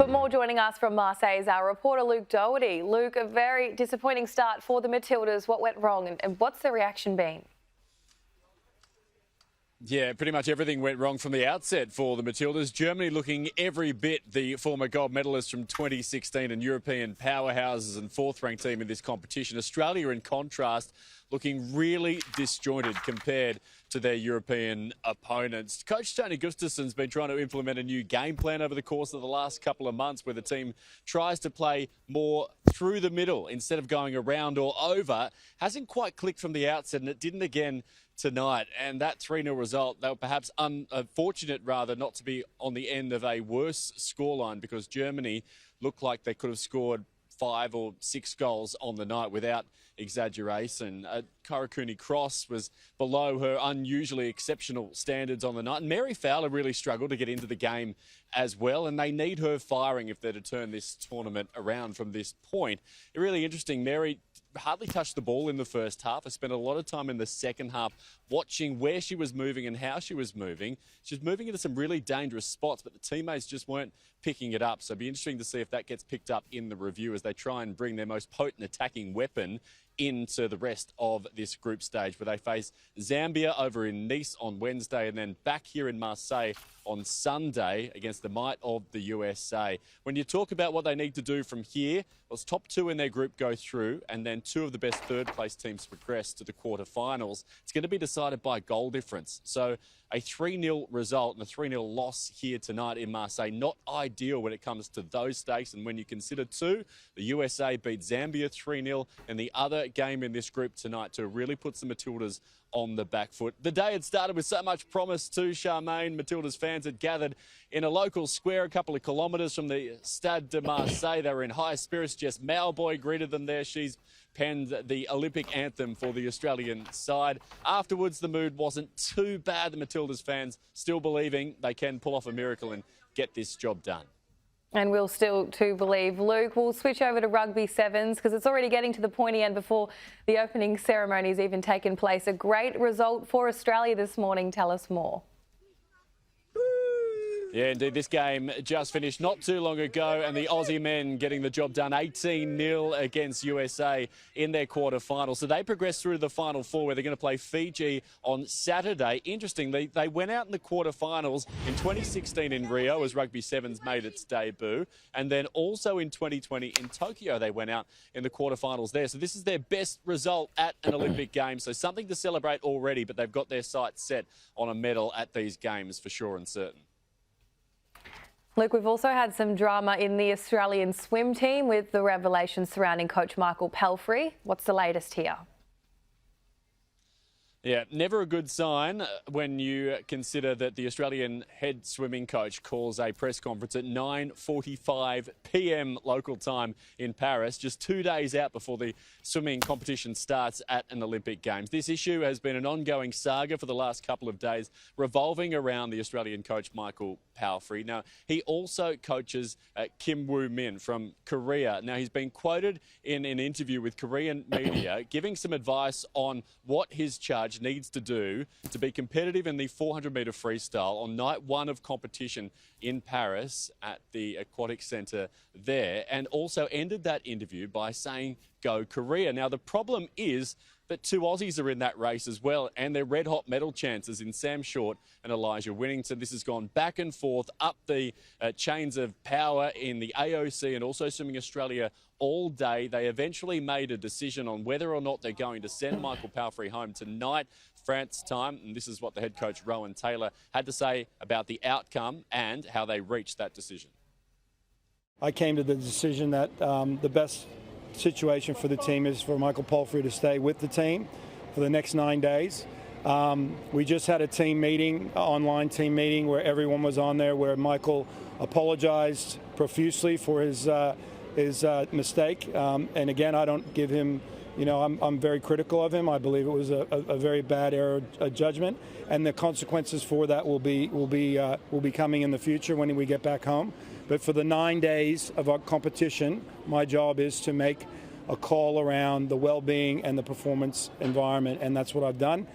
For more, joining us from Marseille is our reporter Luke Doherty. Luke, a very disappointing start for the Matildas. What went wrong and what's the reaction been? Yeah, pretty much everything went wrong from the outset for the Matildas. Germany looking every bit the former gold medalists from 2016 and European powerhouses and fourth-ranked team in this competition. Australia, in contrast, looking really disjointed compared to their European opponents. Coach Tony Gustafsson's been trying to implement a new game plan over the course of the last couple of months where the team tries to play more through the middle instead of going around or over. Hasn't quite clicked from the outset, and it didn't again tonight. And that 3-0 result, they were perhaps unfortunate, rather, not to be on the end of a worse scoreline, because Germany looked like they could have scored 5 or 6 goals on the night without exaggeration. Karakuni Cross was below her unusually exceptional standards on the night. And Mary Fowler really struggled to get into the game as well, and they need her firing if they're to turn this tournament around from this point. Really interesting, Mary hardly touched the ball in the first half. I spent a lot of time in the second half watching where she was moving and how she was moving. She was moving into some really dangerous spots, but the teammates just weren't picking it up. So it'll be interesting to see if that gets picked up in the review as they try and bring their most potent attacking weapon into the rest of this group stage, where they face Zambia over in Nice on Wednesday and then back here in Marseille on Sunday against the might of the USA. When you talk about what they need to do from here, well, it's top 2 in their group go through, and then 2 of the best third-place teams progress to the quarterfinals. It's going to be decided by goal difference. So a 3-0 result and a 3-0 loss here tonight in Marseille, not ideal when it comes to those stakes. And when you consider too, the USA beat Zambia 3-0, and the other game in this group tonight to really puts the Matildas on the back foot. The day had started with so much promise too, Charmaine. Matildas fans had gathered in a local square a couple of kilometres from the Stade de Marseille. They were in high spirits. Jess Mauboy greeted them there. She's penned the Olympic anthem for the Australian side. Afterwards, the mood wasn't too bad. The Matildas fans still believing they can pull off a miracle and get this job done. And we'll still to believe. Luke, we'll switch over to rugby sevens because it's already getting to the pointy end before the opening ceremony's even taken place. A great result for Australia this morning. Tell us more. Yeah, indeed. This game just finished not too long ago, and the Aussie men getting the job done 18-0 against USA in their quarterfinal. So they progressed through to the final 4, where they're going to play Fiji on Saturday. Interestingly, they went out in the quarterfinals in 2016 in Rio as Rugby Sevens made its debut, and then also in 2020 in Tokyo they went out in the quarterfinals there. So this is their best result at an Olympic Games. So something to celebrate already, but they've got their sights set on a medal at these games for sure and certain. Luke, we've also had some drama in the Australian swim team with the revelations surrounding coach Michael Palfrey. What's the latest here? Yeah, never a good sign when you consider that the Australian head swimming coach calls a press conference at 9:45 p.m. local time in Paris, just 2 days out before the swimming competition starts at an Olympic Games. This issue has been an ongoing saga for the last couple of days, revolving around the Australian coach Michael Palfrey. Now, he also coaches Kim Woo-min from Korea. Now, he's been quoted in an interview with Korean media giving some advice on what his charge needs to do to be competitive in the 400-metre freestyle on night 1 of competition in Paris at the Aquatic Centre there, and also ended that interview by saying, "Go Korea." Now, the problem is that 2 Aussies are in that race as well, and they're red-hot medal chances in Sam Short and Elijah Winnington. This has gone back and forth up the chains of power in the AOC and also Swimming Australia all day. They eventually made a decision on whether or not they're going to send Michael Palfrey home tonight, France time, and this is what the head coach Rowan Taylor had to say about the outcome and how they reached that decision. I came to the decision that the best situation for the team is for Michael Palfrey to stay with the team for the next 9 days. We just had a team meeting, online team meeting, where everyone was on there, where Michael apologized profusely for his mistake. And again, I don't give him, you know, I'm very critical of him. I believe it was a very bad error of judgment, and the consequences for that will be coming in the future when we get back home. But for the 9 days of our competition, my job is to make a call around the well-being and the performance environment, and that's what I've done.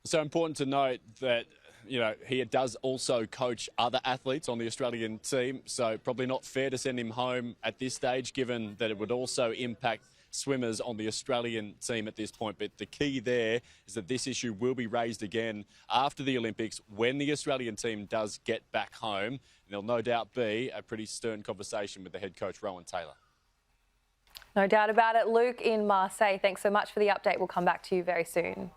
So important to note that he does also coach other athletes on the Australian team, so probably not fair to send him home at this stage, given that it would also impact swimmers on the Australian team at this point. But the key there is that this issue will be raised again after the Olympics when the Australian team does get back home. And there'll no doubt be a pretty stern conversation with the head coach, Rowan Taylor. No doubt about it. Luke in Marseille, thanks so much for the update. We'll come back to you very soon.